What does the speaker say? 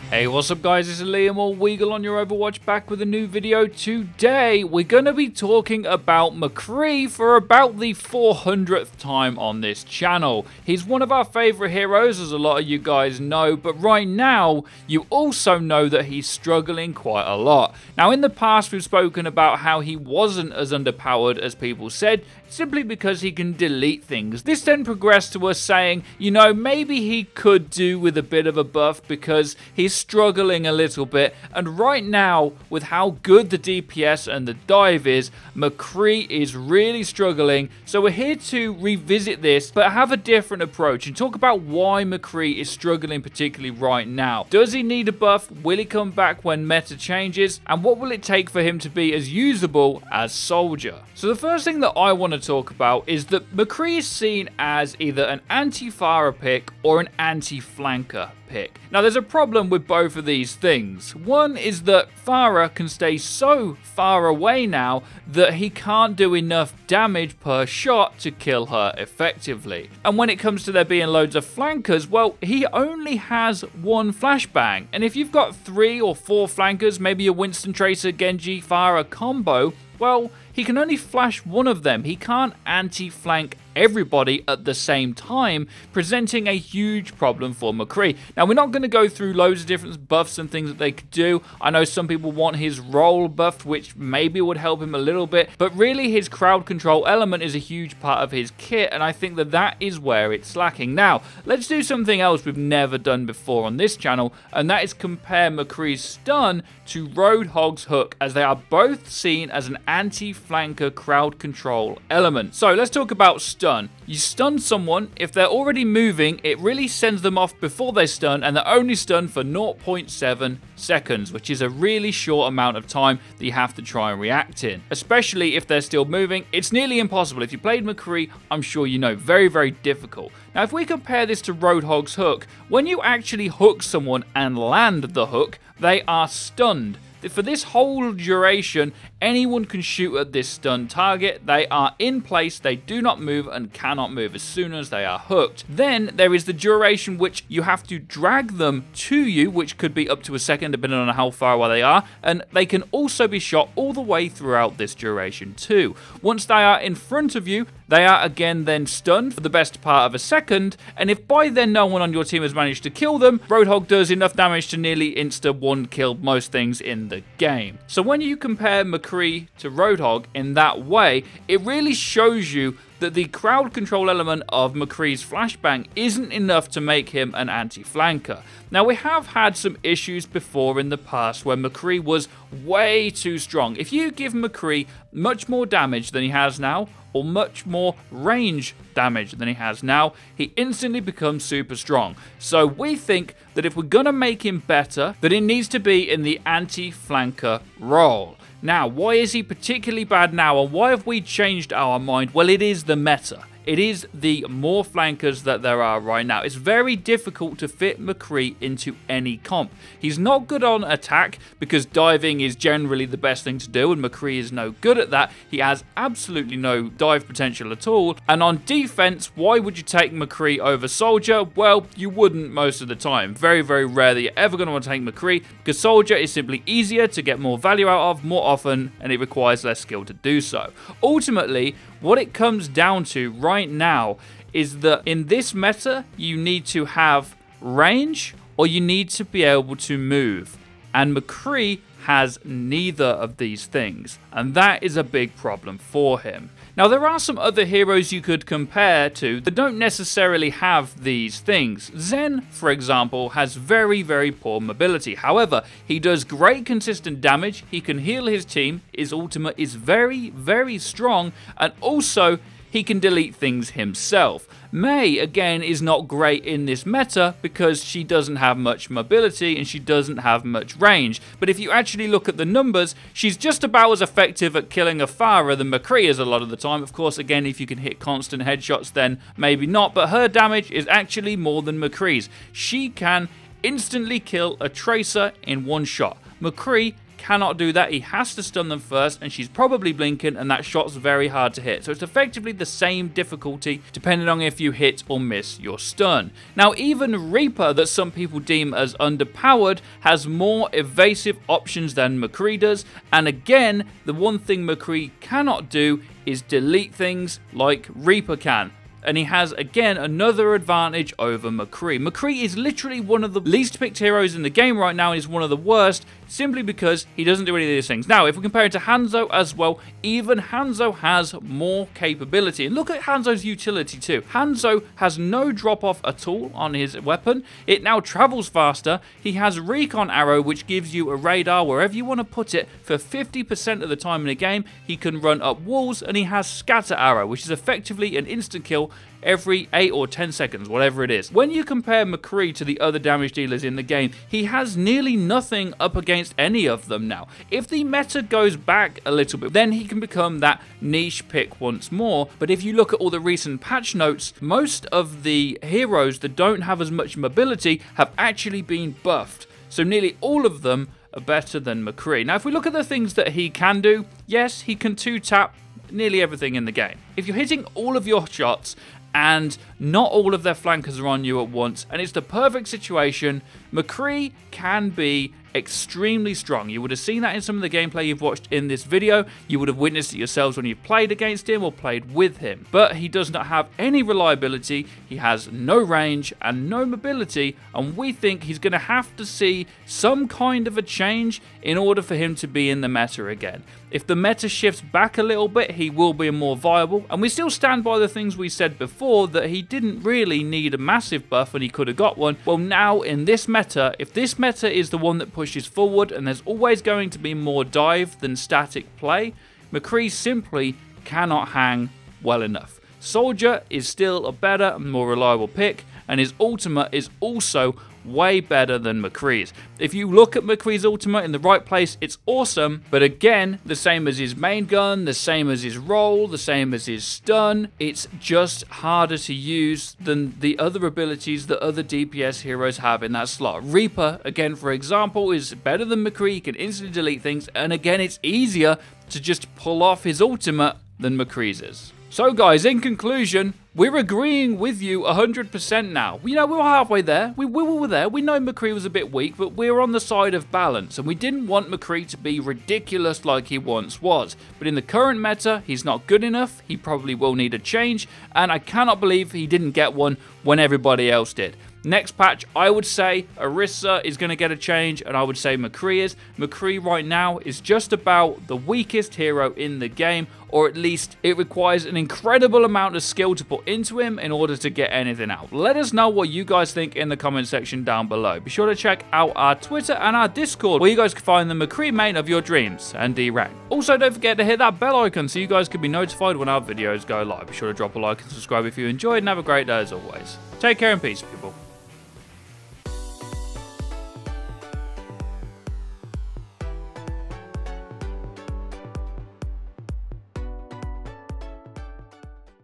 Hey, what's up guys, it's Liam or Weagle on your Overwatch, back with a new video. Today, we're going to be talking about McCree for about the 400th time on this channel. He's one of our favourite heroes, as a lot of you guys know, but right now, you also know that he's struggling quite a lot. Now, in the past, we've spoken about how he wasn't as underpowered as people said, simply because he can delete things. This then progressed to us saying, you know, maybe he could do with a bit of a buff because he's struggling a little bit, and right now, with how good the DPS and the dive is, McCree is really struggling. So we're here to revisit this, but have a different approach and talk about why McCree is struggling particularly right now. Does he need a buff? Will he come back when meta changes? And what will it take for him to be as usable as Soldier? So the first thing that I want to talk about is that McCree is seen as either an anti-Pharah pick or an anti-flanker pick. Now there's a problem with both of these things. One is that Pharah can stay so far away now that he can't do enough damage per shot to kill her effectively. And when it comes to there being loads of flankers, well, he only has one flashbang. And if you've got 3 or 4 flankers, maybe a Winston Tracer, Genji, Pharah combo, well, he can only flash one of them. He can't anti-flank everybody at the same time, presenting a huge problem for McCree. Now, we're not going to go through loads of different buffs and things that they could do. I know some people want his role buffed, which maybe would help him a little bit, but really his crowd control element is a huge part of his kit, and I think that that is where it's lacking. Now, let's do something else we've never done before on this channel, and that is compare McCree's stun to Roadhog's hook, as they are both seen as an anti-flanker crowd control element. So let's talk about stun. You stun someone, if they're already moving, it really sends them off before they stun, and they're only stunned for 0.7 seconds, which is a really short amount of time that you have to try and react in. Especially if they're still moving, it's nearly impossible. If you played McCree, I'm sure you know, very, very difficult. Now, if we compare this to Roadhog's hook, when you actually hook someone and land the hook, they are stunned. For this whole duration, anyone can shoot at this stun target. They are in place, they do not move and cannot move as soon as they are hooked. Then there is the duration which you have to drag them to you, which could be up to a second depending on how far away they are, and they can also be shot all the way throughout this duration too. Once they are in front of you, they are again then stunned for the best part of a second, and if by then no one on your team has managed to kill them, Roadhog does enough damage to nearly insta-one kill most things in the game. So when you compare McCree to Roadhog in that way, it really shows you that the crowd control element of McCree's flashbang isn't enough to make him an anti-flanker. Now, we have had some issues before in the past where McCree was way too strong. If you give McCree much more damage than he has now, or much more range damage than he has now, he instantly becomes super strong. So we think that if we're gonna make him better, that it needs to be in the anti-flanker role. Now, why is he particularly bad now, and why have we changed our mind? Well, it is the meta. It is the more flankers that there are right now. It's very difficult to fit McCree into any comp. He's not good on attack because diving is generally the best thing to do, and McCree is no good at that. He has absolutely no dive potential at all. And on defense, why would you take McCree over Soldier? Well, you wouldn't most of the time. Very, very rare that you're ever going to want to take McCree, because Soldier is simply easier to get more value out of more often, and it requires less skill to do so. Ultimately, what it comes down to right now is that in this meta, you need to have range or you need to be able to move. And McCree has neither of these things, and that is a big problem for him. Now, there are some other heroes you could compare to that don't necessarily have these things. Zen, for example, has very, very poor mobility. However, he does great consistent damage, he can heal his team, his ultimate is very, very strong, and also he can delete things himself. Mei, again, is not great in this meta because she doesn't have much mobility and she doesn't have much range. But if you actually look at the numbers, she's just about as effective at killing a Pharah than McCree is a lot of the time. Of course, again, if you can hit constant headshots, then maybe not. But her damage is actually more than McCree's. She can instantly kill a Tracer in one shot. McCree cannot do that. He has to stun them first, and she's probably blinking, and that shot's very hard to hit. So it's effectively the same difficulty depending on if you hit or miss your stun. Now, even Reaper, that some people deem as underpowered, has more evasive options than McCree does. And again, the one thing McCree cannot do is delete things like Reaper can. And he has, again, another advantage over McCree. McCree is literally one of the least picked heroes in the game right now, and is one of the worst, simply because he doesn't do any of these things. Now, if we compare it to Hanzo as well, even Hanzo has more capability. And look at Hanzo's utility too. Hanzo has no drop-off at all on his weapon. It now travels faster. He has Recon Arrow, which gives you a radar wherever you want to put it for 50% of the time in the game. He can run up walls, and he has Scatter Arrow, which is effectively an instant kill every 8 or 10 seconds, whatever it is. When you compare McCree to the other damage dealers in the game, he has nearly nothing up against any of them now. If the meta goes back a little bit, then he can become that niche pick once more. But if you look at all the recent patch notes, most of the heroes that don't have as much mobility have actually been buffed. So nearly all of them are better than McCree. Now, if we look at the things that he can do, yes, he can 2-tap nearly everything in the game. If you're hitting all of your shots and not all of their flankers are on you at once, and it's the perfect situation, McCree can be extremely strong. You would have seen that in some of the gameplay you've watched in this video. You would have witnessed it yourselves when you've played against him or played with him. But he does not have any reliability, he has no range and no mobility, and we think he's going to have to see some kind of a change in order for him to be in the meta again. If the meta shifts back a little bit, he will be more viable, and we still stand by the things we said before, that he didn't really need a massive buff and he could have got one. Well, now in this meta, if this meta is the one that pushes forward and there's always going to be more dive than static play, McCree simply cannot hang well enough. Soldier is still a better and more reliable pick, and his ultimate is also way better than McCree's. If you look at McCree's ultimate in the right place, it's awesome, but again, the same as his main gun, the same as his roll, the same as his stun, it's just harder to use than the other abilities that other DPS heroes have in that slot. Reaper, again, for example, is better than McCree. He can instantly delete things, and again, it's easier to just pull off his ultimate than McCree's is. So guys, in conclusion, we're agreeing with you 100% now. You know, we were halfway there. We were there. We know McCree was a bit weak, but we're on the side of balance. And we didn't want McCree to be ridiculous like he once was. But in the current meta, he's not good enough. He probably will need a change. And I cannot believe he didn't get one when everybody else did. Next patch, I would say Orisa is going to get a change, and I would say McCree is. McCree right now is just about the weakest hero in the game, or at least it requires an incredible amount of skill to put into him in order to get anything out. Let us know what you guys think in the comment section down below. Be sure to check out our Twitter and our Discord, where you guys can find the McCree main of your dreams and D-rank. Also, don't forget to hit that bell icon so you guys can be notified when our videos go live. Be sure to drop a like and subscribe if you enjoyed, and have a great day as always. Take care and peace, people.